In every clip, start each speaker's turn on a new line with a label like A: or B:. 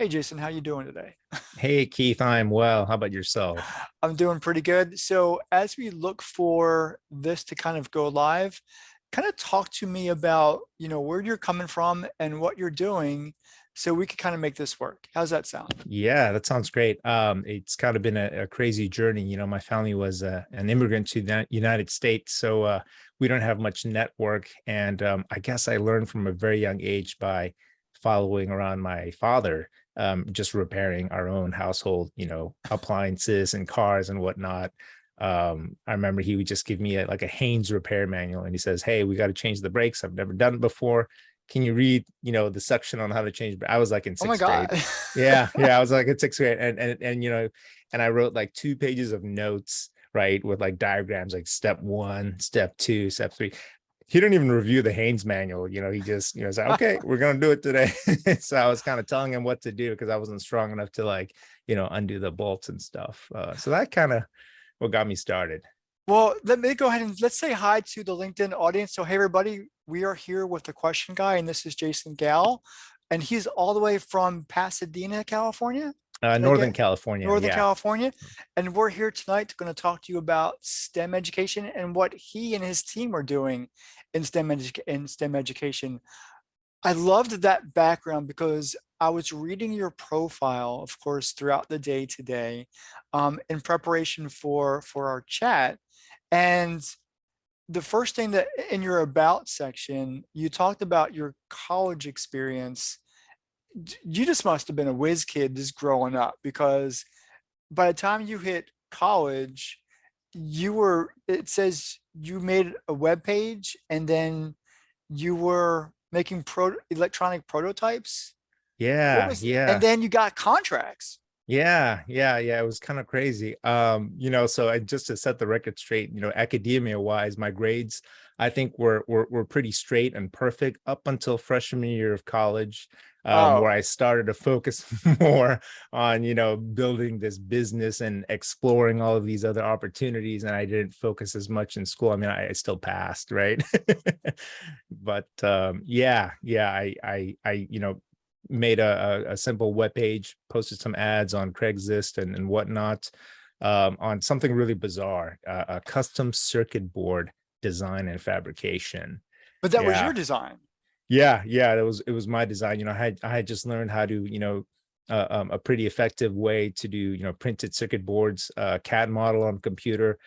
A: Hey Jason, how you doing today?
B: Hey Keith, I'm well. How about yourself?
A: I'm doing pretty good. So as we look for this to kind of go live, kind of talk to me about, where you're coming from and what you're doing so we could kind of make this work. How's that sound?
B: Yeah, that sounds great. It's kind of been a crazy journey. My family was an immigrant to the United States, so we don't have much network. And I guess I learned from a very young age by following around my father, just repairing our own household, appliances and cars and whatnot. I remember he would just give me like a Haynes repair manual, and he says, "Hey, we got to change the brakes. I've never done it before. Can you read, the section on how to change?" I was like in
A: Oh my
B: sixth
A: God.
B: grade. Yeah, I was like in sixth grade, and and I wrote like 2 pages of notes, right, with like diagrams, like step one, step two, step three. He didn't even review the Haynes manual. He just, said, "Okay, we're gonna do it today." So I was kind of telling him what to do because I wasn't strong enough to like, undo the bolts and stuff. So that kind of what got me started.
A: Well, let me go ahead and let's say hi to the LinkedIn audience. So, hey, everybody, we are here with the question guy, and this is Jason Gall, and he's all the way from Pasadena, California. Did I
B: Northern
A: get
B: California,
A: Northern
B: yeah.
A: California? And we're here tonight going to talk to you about STEM education and what he and his team are doing in STEM education. I loved that background because I was reading your profile, of course, throughout the day today, in preparation for our chat. And the first thing that in your about section, you talked about your college experience. You just must have been a whiz kid just growing up because by the time you hit college, it says you made a web page and then you were making electronic prototypes. What
B: Yeah,
A: was, and
B: yeah.
A: then you got contracts.
B: Yeah. It was kind of crazy. So I just to set the record straight, academia wise, my grades I think were pretty straight and perfect up until freshman year of college, where
A: Oh,
B: I started to focus more on, building this business and exploring all of these other opportunities. And I didn't focus as much in school. I mean, I still passed, right? But yeah, I made a simple web page, posted some ads on Craigslist and whatnot, on something really bizarre, a custom circuit board design and fabrication.
A: but that was your
B: Yeah,
A: design.
B: yeah. It was my design. I had just learned how to, a pretty effective way to do, printed circuit boards, CAD model on computer,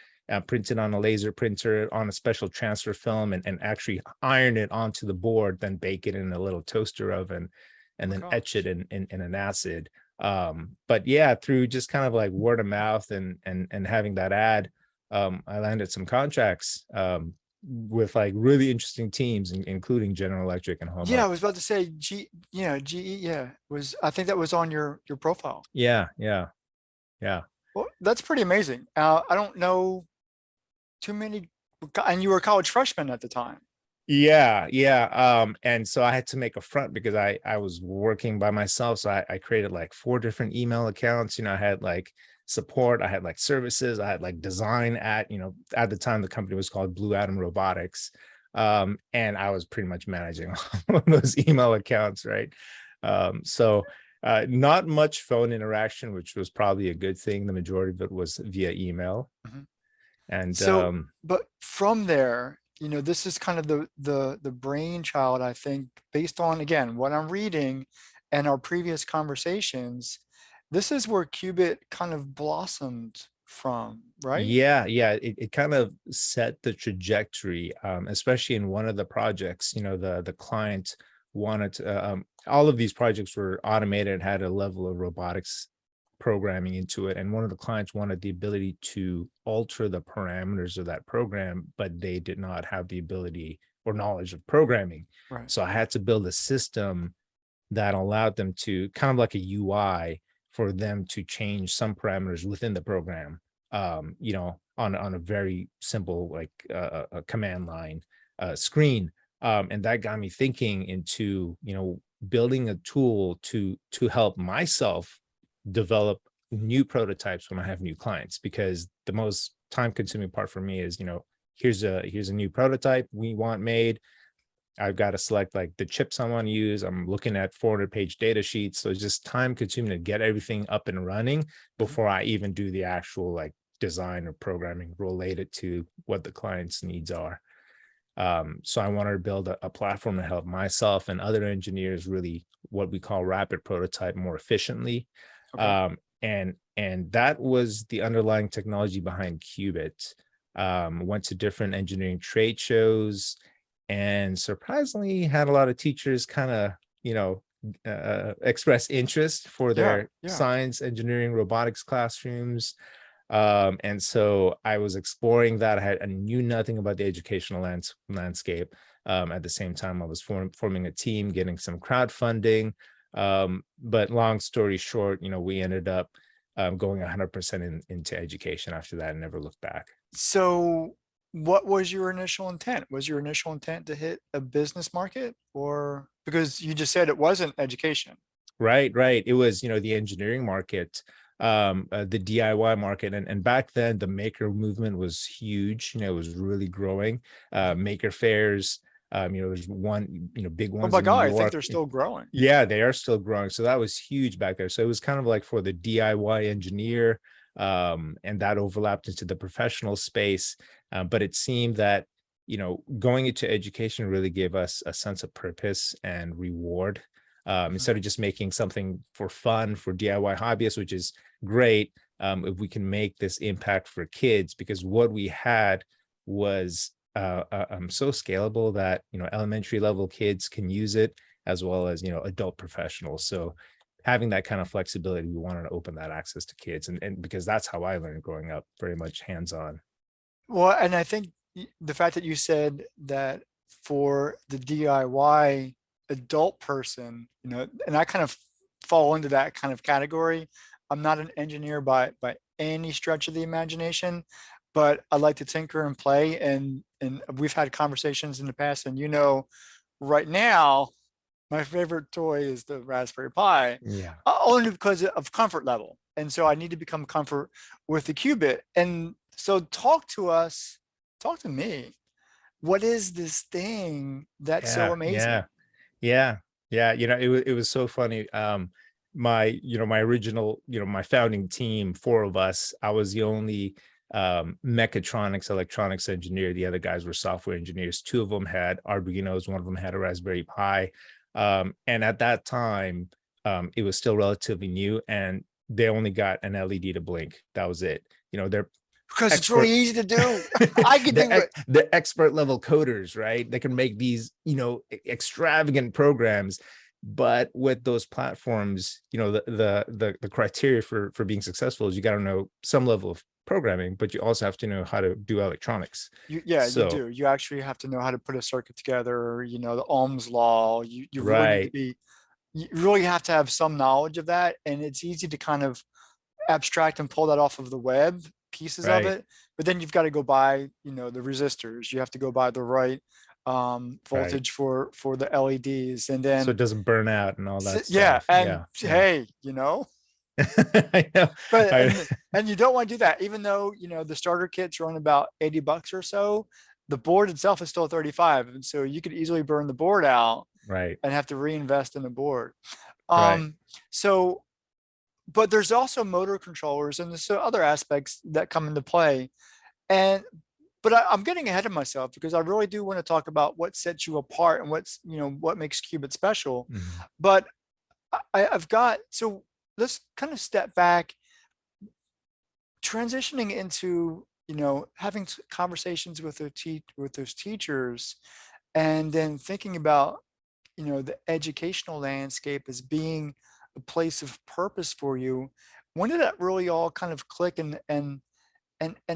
B: printed on a laser printer on a special transfer film, and actually iron it onto the board, then bake it in a little toaster oven,
A: Oh
B: and
A: my
B: then etch it
A: gosh.
B: in an acid. But yeah, through just kind of like word of mouth and having that ad, I landed some contracts, with like really interesting teams, including General Electric and Home
A: Yeah, I
B: Electric.
A: was about to say GE, yeah, was I think that was on your profile.
B: Yeah.
A: Well, that's pretty amazing. I don't know too many, and you were a college freshman at the time.
B: Yeah. And so I had to make a front because I was working by myself. So I created like 4 different email accounts. I had like support, I had like services, I had like design at the time the company was called Blue Atom Robotics. And I was pretty much managing all of those email accounts, right? So not much phone interaction, which was probably a good thing. The majority of it was via email.
A: Mhm.
B: And
A: So, but from there, this is kind of the brainchild, I think, based on again what I'm reading and our previous conversations. This is where Qubit kind of blossomed from, right?
B: yeah, it kind of set the trajectory, especially in one of the projects. The client wanted to, all of these projects were automated and had a level of robotics programming into it. And one of the clients wanted the ability to alter the parameters of that program, but they did not have the ability or knowledge of programming.
A: Right.
B: So I had to build a system that allowed them to kind of like a UI for them to change some parameters within the program, on a very simple like a command line screen. And that got me thinking into, building a tool to help myself develop new prototypes when I have new clients, because the most time consuming part for me is, here's a new prototype we want made. I've got to select like the chips I want to use. I'm looking at 400-page data sheets. So it's just time consuming to get everything up and running
A: Mhm.
B: before I even do the actual like design or programming related to what the client's needs are. So I wanted to build a platform to help myself and other engineers really what we call rapid prototype more efficiently.
A: Okay.
B: And that was the underlying technology behind Qubit. Went to different engineering trade shows, and surprisingly had a lot of teachers kind of, express interest for
A: Yeah.
B: their
A: Yeah.
B: science, engineering, robotics classrooms. And so I was exploring that. I knew nothing about the educational landscape. At the same time, I was forming a team, getting some crowdfunding. But long story short, we ended up going 100% into education after that and never looked back.
A: So what was your initial intent? Was your initial intent to hit a business market, or because you just said it wasn't education?
B: Right, right. It was, the engineering market, the DIY market. And back then the maker movement was huge, it was really growing.
A: Mhm.
B: Maker fairs, there's one, big
A: Oh
B: ones
A: my
B: in New
A: God, I think
B: York.
A: they're still growing.
B: Yeah, they are still growing. So that was huge back there. So it was kind of like for the DIY engineer, and that overlapped into the professional space. But it seemed that, going into education really gave us a sense of purpose and reward.
A: Mhm.
B: Instead of just making something for fun for DIY hobbyists, which is great. If we can make this impact for kids, because what we had was so scalable that, elementary level kids can use it as well as, adult professionals. So having that kind of flexibility, we wanted to open that access to kids, and because that's how I learned growing up, very much hands-on.
A: Well, and I think the fact that you said that for the DIY adult person, and I kind of fall into that kind of category. I'm not an engineer by any stretch of the imagination, but I like to tinker and play. And we've had conversations in the past, and right now, my favorite toy is the Raspberry Pi,
B: Yeah.
A: only because of comfort level. And so I need to become comfort with the Qubit. And so talk to me. What is this thing that's so
B: Yeah, yeah,
A: amazing?
B: yeah, yeah. It was so funny. My original, my founding team, four of us, I was the only mechatronics, electronics engineer. The other guys were software engineers. Two of them had Arduinos, one of them had a Raspberry Pi. And at that time, it was still relatively new, and they only got an LED to blink. That was it. They're
A: Because it's really
B: expert
A: easy to do. I can do it.
B: the expert level coders, right? They can make these, extravagant programs. But with those platforms, the criteria for being successful is you got to know some level of programming, but you also have to know how to do electronics.
A: Yeah, you
B: So
A: do. You actually have to know how to put a circuit together, the Ohm's law. You really need to
B: right,
A: be, you really have to have some knowledge of that. And it's easy to kind of abstract and pull that off of the web, pieces of
B: right,
A: it. But then you've got to go buy, the resistors. You have to go buy the right
B: right.
A: voltage for the LEDs. And
B: So
A: then,
B: it doesn't burn out and all that
A: yeah,
B: stuff.
A: and
B: Yeah, yeah.
A: hey,
B: I know.
A: but
B: I,
A: and you don't want to do that, even though the starter kits run about 80 bucks or so. The board itself is still 35, and so you could easily burn the board out
B: right,
A: and have to reinvest in the board.
B: right.
A: Um, so, but there's also motor controllers and there's other aspects that come into play. And but I'm getting ahead of myself because I really do want to talk about what sets you apart and what makes Qubit special.
B: Mhm.
A: But I've got so let's kind of step back, transitioning into having conversations with with those teachers, and then thinking about the educational landscape as being a place of purpose for you. When did that really all kind of click, and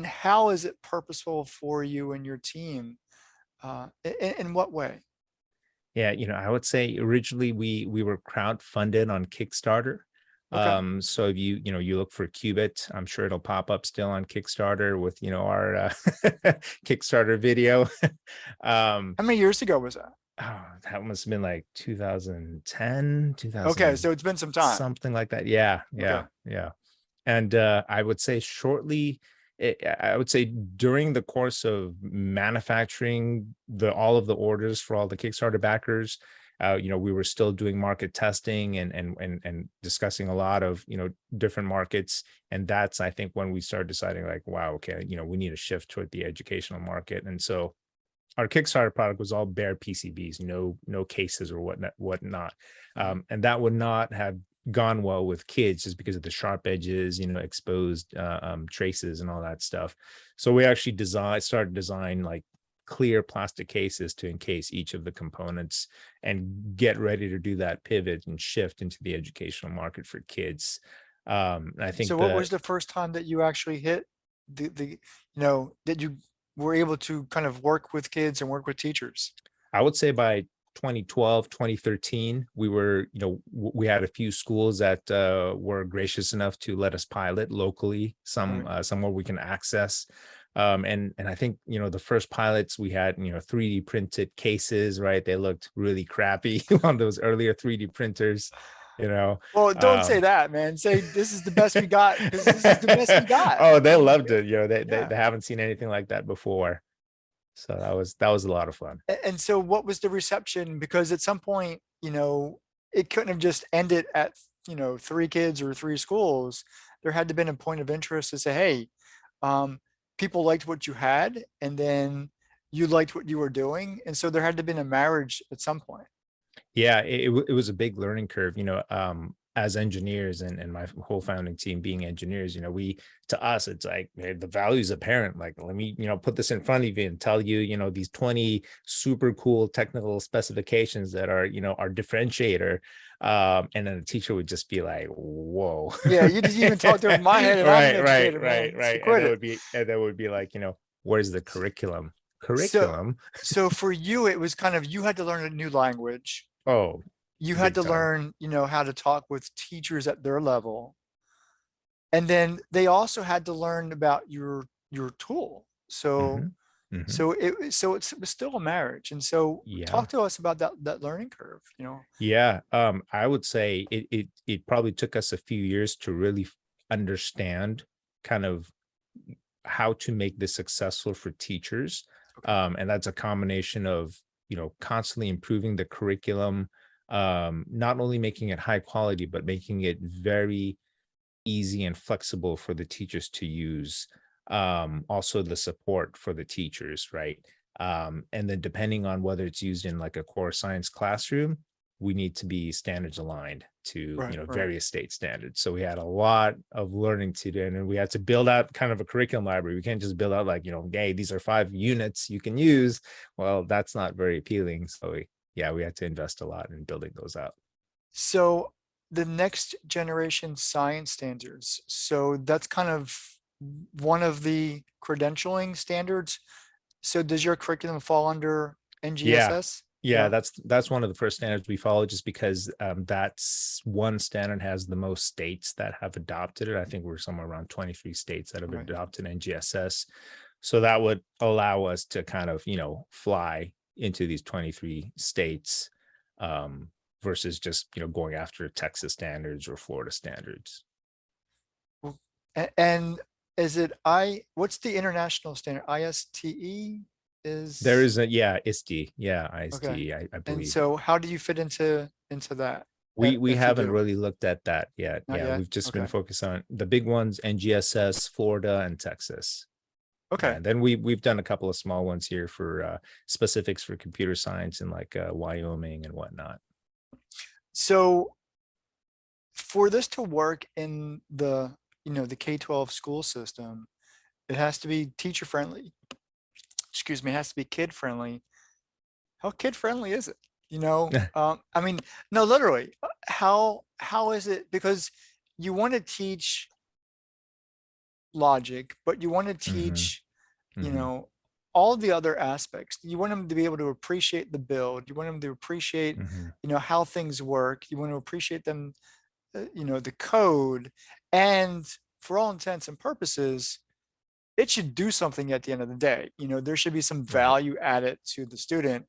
A: how is it purposeful for you and your team? In what way?
B: Yeah, I would say originally we were crowdfunded on Kickstarter.
A: Okay.
B: So if you look for Qubit, I'm sure it'll pop up still on Kickstarter with our Kickstarter video. um,
A: How many years ago was that?
B: oh, that must have been like 2010,
A: Okay,
B: 2000,
A: so it's been some time.
B: something like that. Yeah,
A: Okay.
B: yeah, yeah. And I would say shortly, I would say during the course of manufacturing all of the orders for all the Kickstarter backers, we were still doing market testing and discussing a lot of different markets, and that's I think when we started deciding like, wow, okay, we need to shift toward the educational market, and so our Kickstarter product was all bare PCBs, no cases or whatnot,
A: Mhm.
B: and that would not have gone well with kids just because of the sharp edges, exposed traces and all that stuff. So we actually started design like clear plastic cases to encase each of the components and get ready to do that pivot and shift into the educational market for kids. And I think
A: So what was the first time that you actually hit that you were able to kind of work with kids and work with teachers?
B: I would say by 2012, 2013, we were, we had a few schools that were gracious enough to let us pilot locally,
A: Right.
B: somewhere we can access. And I think, the first pilots we had, 3D printed cases, right? They looked really crappy on those earlier 3D printers, you know.
A: Well, don't say
B: Um,
A: that, man. Say this is the best we got because this is the best we got.
B: oh,
A: I
B: they
A: mean,
B: loved it. They
A: yeah.
B: haven't seen anything like that before. So that was a lot of fun.
A: And so what was the reception? Because at some point, it couldn't have just ended at, three kids or three schools. There had to have been a point of interest to say, hey, um, people liked what you had, and then you liked what you were doing. And so there had to have been a marriage at some point.
B: Yeah, it was a big learning curve, as engineers and my whole founding team being engineers, to us, it's like hey, the value is apparent. Like, let me, put this in front of you and tell you, these 20 super cool technical specifications that are, our differentiator. And then the teacher would just be like, whoa.
A: Yeah, you just even talked over my head, and I'm an
B: Right, right,
A: educator,
B: right,
A: man. So
B: right.
A: quit it.
B: And that would be like, where's the curriculum?
A: So,
B: Curriculum.
A: so for you, it was kind of you had to learn a new language.
B: Oh,
A: You had
B: big
A: to
B: time.
A: learn, how to talk with teachers at their level. And then they also had to learn about your tool. So
B: Hmm. Hmm.
A: it was still a marriage. And so
B: Yeah.
A: talk to us about that learning curve.
B: Yeah, I would say it probably took us a few years to really understand kind of how to make this successful for teachers.
A: Okay.
B: And that's a combination of, constantly improving the curriculum, not only making it high quality, but making it very easy and flexible for the teachers to use. Also the support for the teachers, right? And then depending on whether it's used in like a core science classroom, we need to be standards aligned to
A: Right, right.
B: various state standards. So we had a lot of learning to do, and we had to build out kind of a curriculum library. We can't just build out like hey, these are 5 units you can use. Well, that's not very appealing. So yeah, we had to invest a lot in building those out.
A: So the next generation science standards. So that's kind of one of the credentialing standards. So does your curriculum fall under
B: Yeah.
A: NGSS?
B: Yeah,
A: Yeah.
B: that's one of the first standards we follow, just because that's one standard has the most states that have adopted it. I think we're somewhere around 23 states that have
A: Right.
B: adopted NGSS. So that would allow us to kind of, fly into these 23 states, versus just, going after Texas standards or Florida standards.
A: Well, and is it what's the international standard? ISTE
B: There
A: is
B: is yeah, ISTE. Yeah,
A: okay.
B: ISTE, I
A: And
B: believe.
A: so how do you fit into that
B: We
A: if you
B: haven't
A: do?
B: really looked at that yet.
A: Not
B: Yeah,
A: yet.
B: we've just been
A: Okay.
B: focused on the big ones, NGSS, Florida, and Texas. Yeah,
A: Okay.
B: and then we've done a couple of small ones here for specifics for computer science in like Wyoming and whatnot.
A: So for this to work in the K-12 school system, it has to be teacher friendly. Excuse me, it has to be kid friendly. How kid friendly is it? I mean, no, literally, how is it? Because you want to teach logic, but you want to
B: Hmm.
A: teach, you
B: Hmm.
A: know, all the other aspects. You want them to be able to appreciate the build. You want them to appreciate,
B: Hmm.
A: how things work. You want to appreciate them, the code. And for all intents and purposes, it should do something at the end of the day. There should be some
B: Right.
A: value added to the student.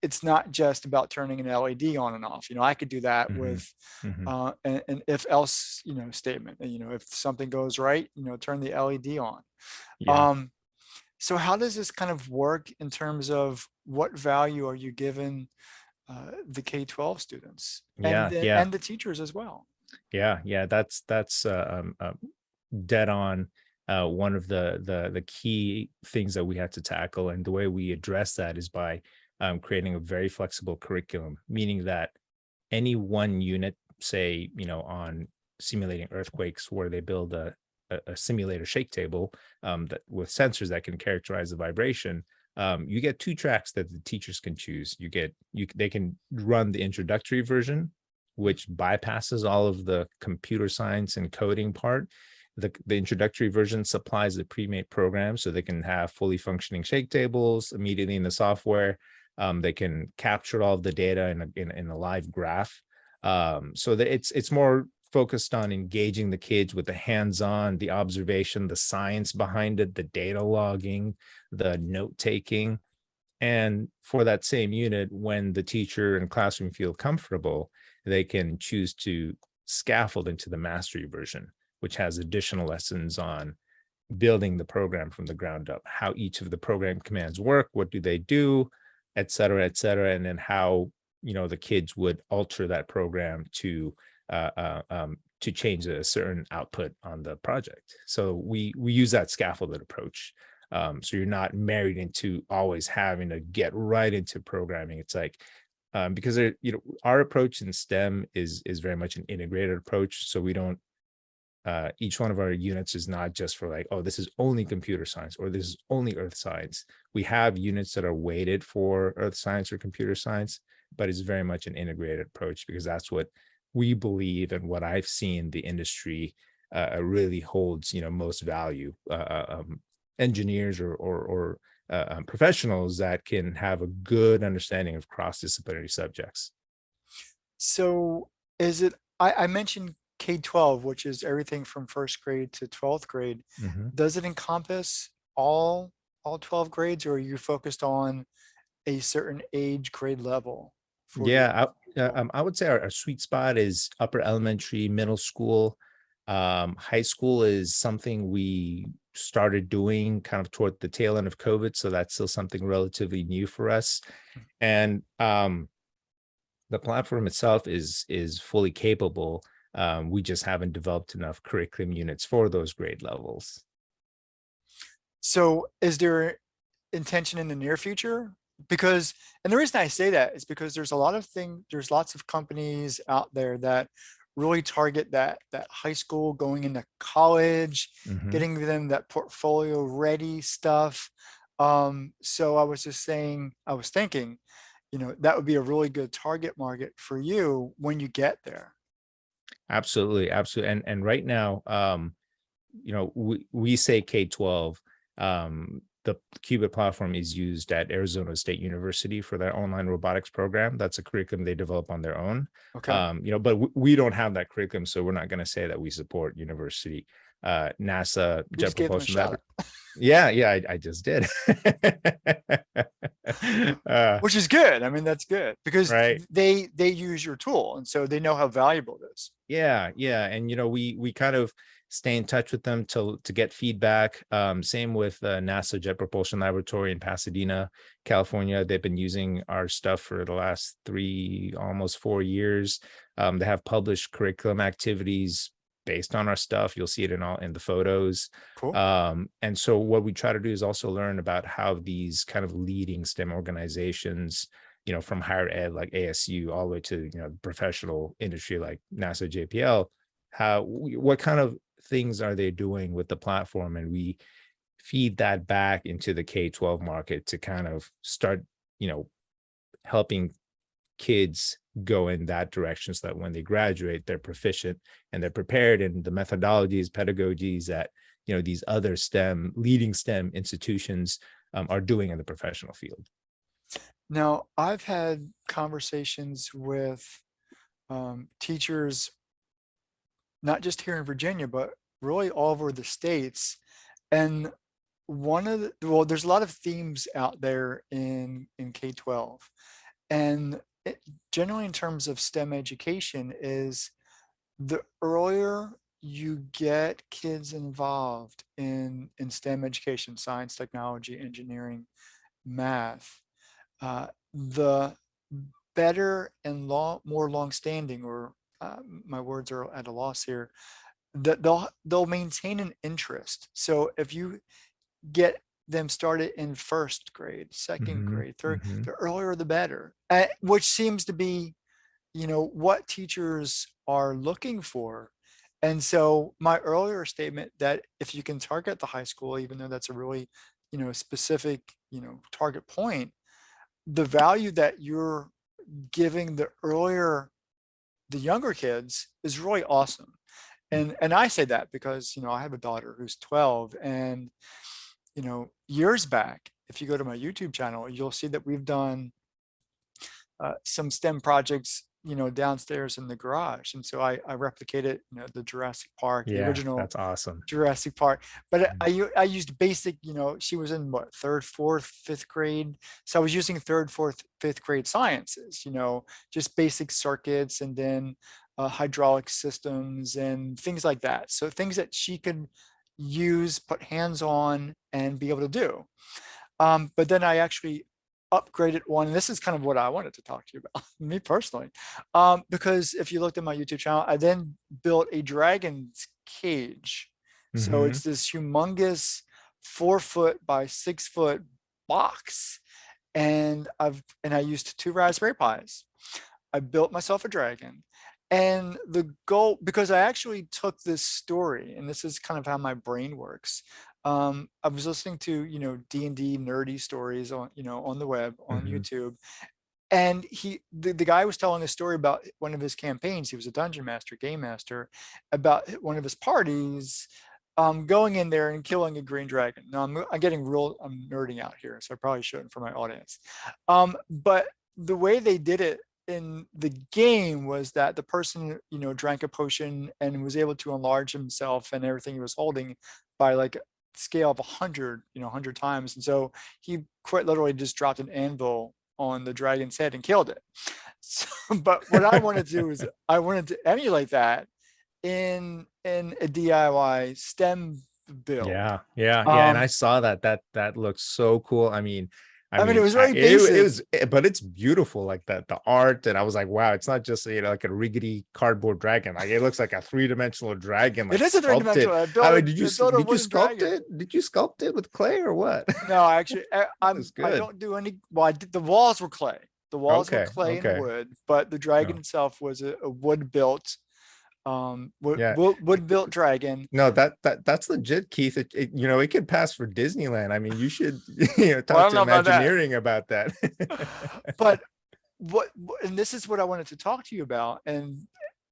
A: it's not just about turning an LED on and off. I could do that
B: Hmm.
A: with
B: Hmm.
A: an if else, statement. If something goes right, turn the LED on.
B: Yeah.
A: Um, so how does this kind of work in terms of what value are you given the K-12 students and
B: Yeah. Yeah.
A: the teachers as well?
B: Yeah. Yeah. That's dead on. One of the key things that we had to tackle, and the way we address that is by creating a very flexible curriculum, meaning that any one unit, say, on simulating earthquakes, where they build a simulator shake table, that with sensors that can characterize the vibration. You get two tracks that the teachers can choose. They can run the introductory version, which bypasses all of the computer science and coding part. The introductory version supplies the pre-made program, so they can have fully functioning shake tables immediately in the software. They can capture all of the data in a live graph, so that it's more focused on engaging the kids with the hands-on, the observation, the science behind it, the data logging, the note taking. And for that same unit, when the teacher and classroom feel comfortable, they can choose to scaffold into the mastery version, which has additional lessons on building the program from the ground up, how each of the program commands work, what do they do, et cetera, and then how the kids would alter that program to change a certain output on the project. So we use that scaffolded approach. So you're not married into always having to get right into programming. It's like, because our approach in STEM is very much an integrated approach. So we don't, each one of our units is not just for like, oh, this is only computer science or this is only earth science. We have units that are weighted for earth science or computer science, but it's very much an integrated approach, because that's what we believe, and what I've seen the industry really holds most value. Engineers or professionals that can have a good understanding of cross-disciplinary subjects.
A: So is it, I mentioned K-12, which is everything from first grade to 12th grade.
B: Mhm.
A: Does it encompass all 12 grades, or are you focused on a certain age grade level for your
B: Yeah,
A: K-12?
B: I would say our sweet spot is upper elementary, middle school. High school is something we started doing kind of toward the tail end of COVID, so that's still something relatively new for us. And the platform itself is fully capable. We just haven't developed enough curriculum units for those grade levels.
A: So is there intention in the near future? Because, and the reason I say that is because there's lots of companies out there that really target that high school going into college,
B: Mhm.
A: getting them that portfolio ready stuff. So I was thinking, that would be a really good target market for you when you get there.
B: Absolutely, absolutely. And right now, we say K-12. The Qubit platform is used at Arizona State University for their online robotics program. That's a curriculum they develop on their own.
A: Okay.
B: But we don't have that curriculum, so we're not going to say that we support university. NASA
A: You
B: Jet
A: just gave them a
B: Propulsion
A: shout
B: Lab.
A: out,
B: Yeah, yeah, I just did. uh,
A: which is good. I mean, that's good because
B: right.
A: they use your tool, and so they know how valuable it is.
B: Yeah, yeah, and we kind of stay in touch with them to get feedback. Same with NASA Jet Propulsion Laboratory in Pasadena, California. They've been using our stuff for the last 3, almost 4 years. They have published curriculum activities based on our stuff. You'll see it in the photos.
A: Cool.
B: And so what we try to do is also learn about how these kind of leading STEM organizations, from higher ed like ASU all the way to, professional industry like NASA JPL, what kind of things are they doing with the platform? And we feed that back into the K-12 market to kind of start, helping kids go in that direction, so that when they graduate, they're proficient and they're prepared in the methodologies, pedagogies that, these other leading STEM institutions are doing in the professional field.
A: Now, I've had conversations with teachers, not just here in Virginia, but really all over the states. And well, there's a lot of themes out there in K-12. And generally in terms of STEM education is the earlier you get kids involved in STEM education, science, technology, engineering, math, the better and more long-standing, or my words are at a loss here, that they'll maintain an interest. So if you get them started in first grade, second
B: Hmm.
A: grade, third,
B: Hmm.
A: the earlier the better, which seems to be, what teachers are looking for. And so my earlier statement that if you can target the high school, even though that's a really, specific, target point, the value that you're giving the younger kids is really awesome. And I say that because, I have a daughter who's 12, and, years back, if you go to my YouTube channel, you'll see that we've done some STEM projects, downstairs in the garage. And so I replicated, the Jurassic Park, the
B: Yeah,
A: original
B: that's awesome.
A: Jurassic Park. But I used basic, she was in what, third, fourth, fifth grade. So I was using third, fourth, fifth grade sciences, just basic circuits, and then hydraulic systems and things like that. So things that she could use, put hands on, and be able to do. But then I actually upgraded one, and this is kind of what I wanted to talk to you about, me personally, because if you looked at my YouTube channel, I then built a dragon's cage. So
B: Hmm.
A: it's this humongous 4 foot by 6 foot box, and I used 2 Raspberry Pis. I built myself a dragon. And the goal, because I actually took this story, and this is kind of how my brain works. I was listening to, D&D nerdy stories on, on the web, on
B: Hmm.
A: YouTube. And the guy was telling a story about one of his campaigns. He was a dungeon master, game master, about one of his parties, going in there and killing a green dragon. Now I'm nerding out here, so I probably shouldn't for my audience. But the way they did it in the game was that the person, drank a potion and was able to enlarge himself and everything he was holding by like a scale of 100, 100 times. And so he quite literally just dropped an anvil on the dragon's head and killed it. So, but what I wanted to do is I wanted to emulate that in a DIY STEM build.
B: Yeah, yeah, yeah. And I
A: Um,
B: saw that. That looks so cool.
A: I mean, it was
B: I,
A: very
B: it
A: basic.
B: was, but it's beautiful, like the art. And I was like, wow, it's not just like a riggedy cardboard dragon. Like it looks like a three-dimensional dragon,
A: It
B: like
A: is a
B: sculpted.
A: three-dimensional. I built a
B: did you
A: wooden
B: sculpt
A: dragon.
B: it? Did you sculpt it with clay or what?
A: No, actually,
B: It's
A: I
B: good.
A: don't do any. Well, I did, the walls were clay. The walls were
B: Okay,
A: clay and
B: okay.
A: wood, but the dragon
B: No,
A: itself was a wood built,
B: yeah.
A: wood built dragon.
B: No, that's legit, Keith. It could pass for Disneyland. I mean, you should
A: Well, I
B: talk
A: don't
B: to
A: know about that,
B: Imagineering about that.
A: but and this is what I wanted to talk to you about. And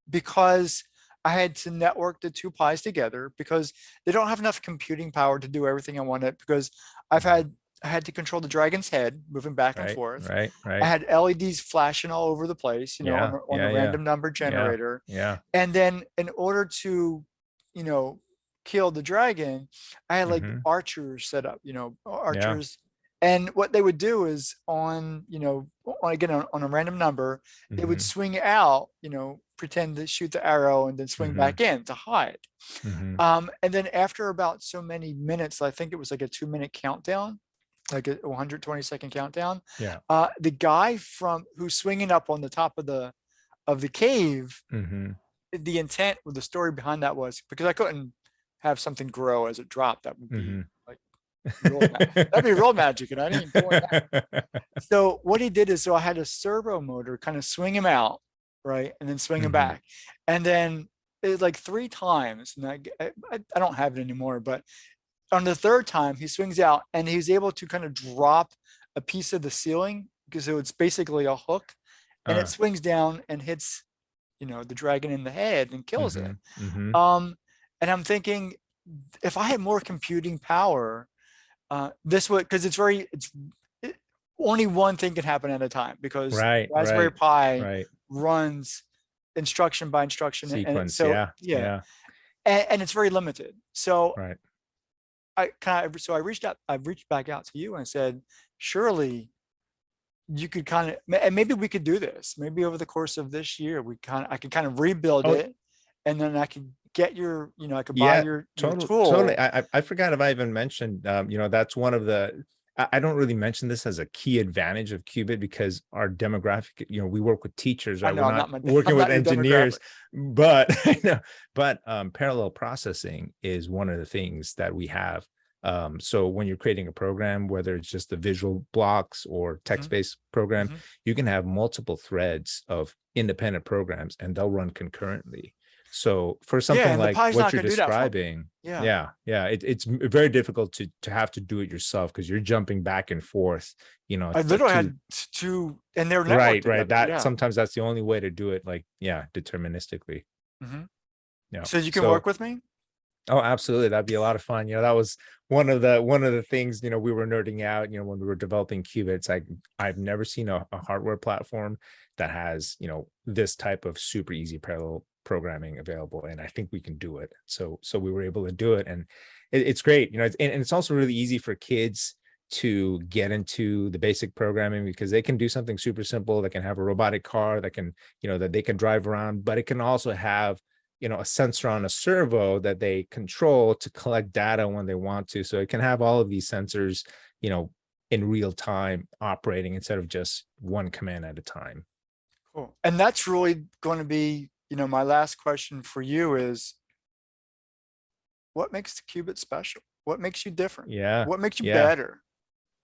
A: because I had to network the 2 Pis together, because they don't have enough computing power to do everything I wanted, because I've
B: Mhm.
A: had I had to control the dragon's head moving back and
B: Right,
A: forth.
B: right,
A: I
B: right.
A: had LEDs flashing all over the place,
B: Yeah,
A: on a
B: yeah, yeah,
A: random number
B: yeah,
A: generator.
B: yeah.
A: And then in order to, you know, kill the dragon, I had like
B: Hmm.
A: archers set up,
B: Yeah.
A: archers. And what they would do is on a random number, they would
B: Hmm.
A: swing out, pretend to shoot the arrow and then swing
B: Hmm.
A: back in to hide.
B: Hmm.
A: And then after about so many minutes, I think it was like a 2 minute countdown, like a 120-second countdown.
B: Yeah.
A: The guy from who's swinging up on the top of the cave,
B: Hmm.
A: the intent with the story behind that was because I couldn't have something grow as it dropped. That would be
B: Hmm.
A: like that'd be real magic, and I ain't doing that. So what he did is, so I had a servo motor kind of swing him out, right, and then swing him
B: Hmm.
A: back, and then it was like 3 times, and I don't have it anymore, but on the third time he swings out and he's able to kind of drop a piece of the ceiling because it's basically a hook, and it swings down and hits, the dragon in the head and kills it.
B: Hmm. Hmm.
A: Um, and I'm thinking, if I had more computing power, this would, because it, only one thing can happen at a time, because
B: Right,
A: Raspberry
B: right,
A: Pi
B: right.
A: runs instruction by instruction, and
B: Sequence.
A: so
B: Yeah,
A: yeah,
B: yeah.
A: and it's very limited. So
B: Right.
A: I reached back out to you and said, surely you could kind of, and maybe we could do this. Maybe over the course of this year, I could kind of rebuild
B: Oh,
A: it, and then I could get your, I could buy
B: yeah,
A: your
B: totally.
A: tool.
B: I forgot if I even mentioned, that's one of the, I don't really mention this as a key advantage of Qubit because our demographic, we work with teachers,
A: I
B: right? We're
A: know
B: not
A: I'm
B: working with
A: not your demographic.
B: engineers, but I know, but parallel processing is one of the things that we have. So when you're creating a program, whether it's just the visual blocks or
A: Hmm.
B: text-based program,
A: Hmm.
B: you can have multiple threads of independent programs and they'll run concurrently. So for
A: Yeah,
B: something
A: and the
B: like
A: Pi's
B: what
A: not
B: you're
A: going to do that for me.
B: describing,
A: Yeah,
B: yeah, it's very difficult to have to do it yourself because you're jumping back and forth.
A: I
B: It's like
A: literally
B: two,
A: had two, and they're networked
B: right.
A: together.
B: That
A: Yeah.
B: sometimes that's the only way to do it, like, yeah, deterministically.
A: Hmm.
B: Yeah.
A: So you can
B: So,
A: work with me.
B: oh, absolutely, that'd be a lot of fun. That was one of the things we were nerding out. When we were developing qubits, I've never seen a hardware platform that has this type of super easy parallel programming available, and I think we can do it. So we were able to do it, and it's great. And it's also really easy for kids to get into the basic programming because they can do something super simple. They can have a robotic car that can that they can drive around, but it can also have a sensor on a servo that they control to collect data when they want to. So it can have all of these sensors, in real time operating instead of just one command at a time.
A: Cool. And that's really going to be, my last question for you is, what makes the qubit special? What makes you different?
B: Yeah,
A: What makes you
B: yeah,
A: better?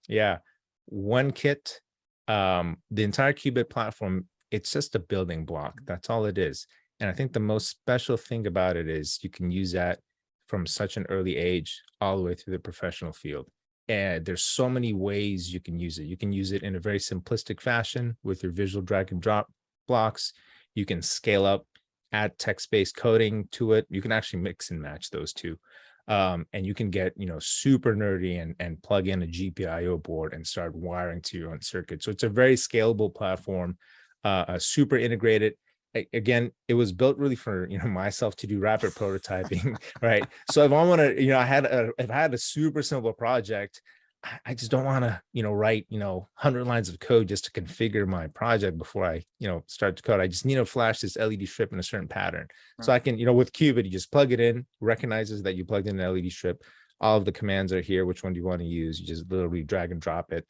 B: yeah. One kit, the entire Qubit platform, it's just a building block. That's all it is. And I think the most special thing about it is you can use that from such an early age all the way through the professional field. And there's so many ways you can use it. You can use it in a very simplistic fashion with your visual drag and drop blocks. You can scale up, add text-based coding to it. You can actually mix and match those two. And you can get super nerdy and plug in a GPIO board and start wiring to your own circuit. So it's a very scalable platform, super integrated. Again, it was built really for myself to do rapid prototyping, right? So if I want to, if I had a super simple project, I just don't want to, write, 100 lines of code just to configure my project before I, start to code. I just need to flash this LED strip in a certain pattern. So
A: Right.
B: I can, with Qubit, you just plug it in, recognizes that you plugged in an LED strip. All of the commands are here. Which one do you want to use? You just literally drag and drop it.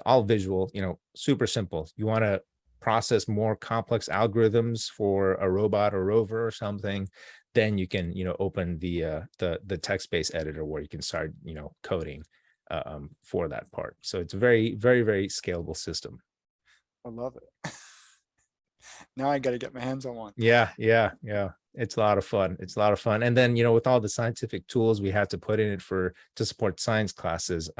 B: All visual, super simple. You want to process more complex algorithms for a robot or rover or something, then you can, open the text-based editor where you can start, coding for that part. So it's a very, very, very scalable system.
A: I love it. Now I got to get my hands on one.
B: Yeah. It's a lot of fun. It's a lot of fun. And then, with all the scientific tools we had to put in it to support science classes,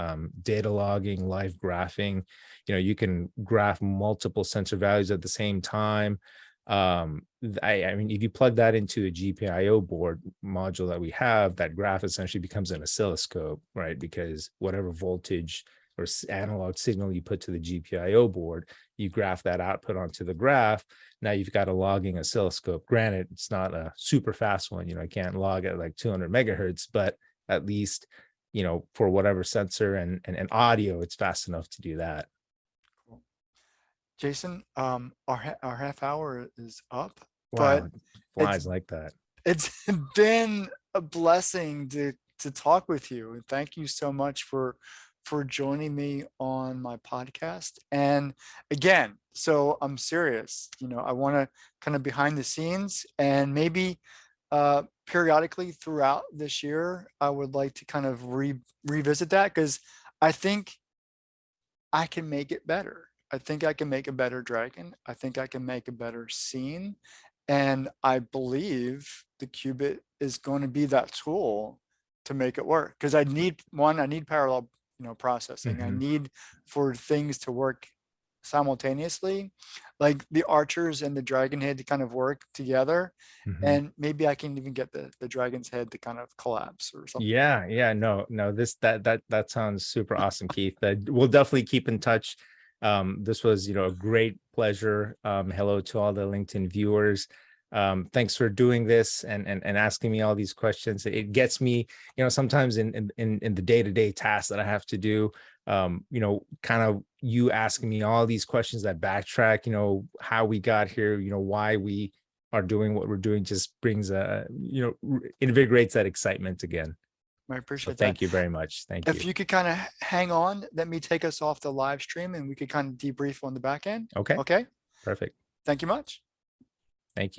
B: data logging, live graphing, you can graph multiple sensor values at the same time. I mean, if you plug that into a GPIO board module that we have, that graph essentially becomes an oscilloscope, right? Because whatever voltage or analog signal you put to the GPIO board, you graph that output onto the graph. Now you've got a logging oscilloscope. Granted, it's not a super fast one. I can't log at like 200 megahertz, but at least, for whatever sensor and audio, it's fast enough to do that.
A: Cool. Jason, our half hour is up, but
B: Wow, it
A: it's
B: flies like that.
A: it's been a blessing to talk with you, and thank you so much for joining me on my podcast. And again, so I'm serious, I want to kind of behind the scenes, and maybe periodically throughout this year I would like to kind of revisit that, because I think I can make it better. I think I can make a better dragon. I think I can make a better scene. And I believe the qubit is going to be that tool to make it work. Because I need parallel, processing. I
B: Mhm,
A: need for things to work simultaneously, like the archers and the dragon head to kind of work together.
B: mhm.
A: And maybe I can even get the dragon's head to kind of collapse or something like
B: Yeah. No, that sounds super awesome, Keith. We'll definitely keep in touch. This was, a great pleasure. Hello to all the LinkedIn viewers. Thanks for doing this and asking me all these questions. It gets me, sometimes in the day-to-day tasks that I have to do. kind of you asking me all these questions that backtrack, how we got here, why we are doing what we're doing, just brings invigorates that excitement again.
A: I
B: So
A: appreciate that.
B: thank you very much. Thank
A: If
B: you.
A: you could kind of hang on, let me take us off the live stream and we could kind of debrief on the back end.
B: Okay,
A: Okay.
B: perfect.
A: Thank you much.
B: Thank you.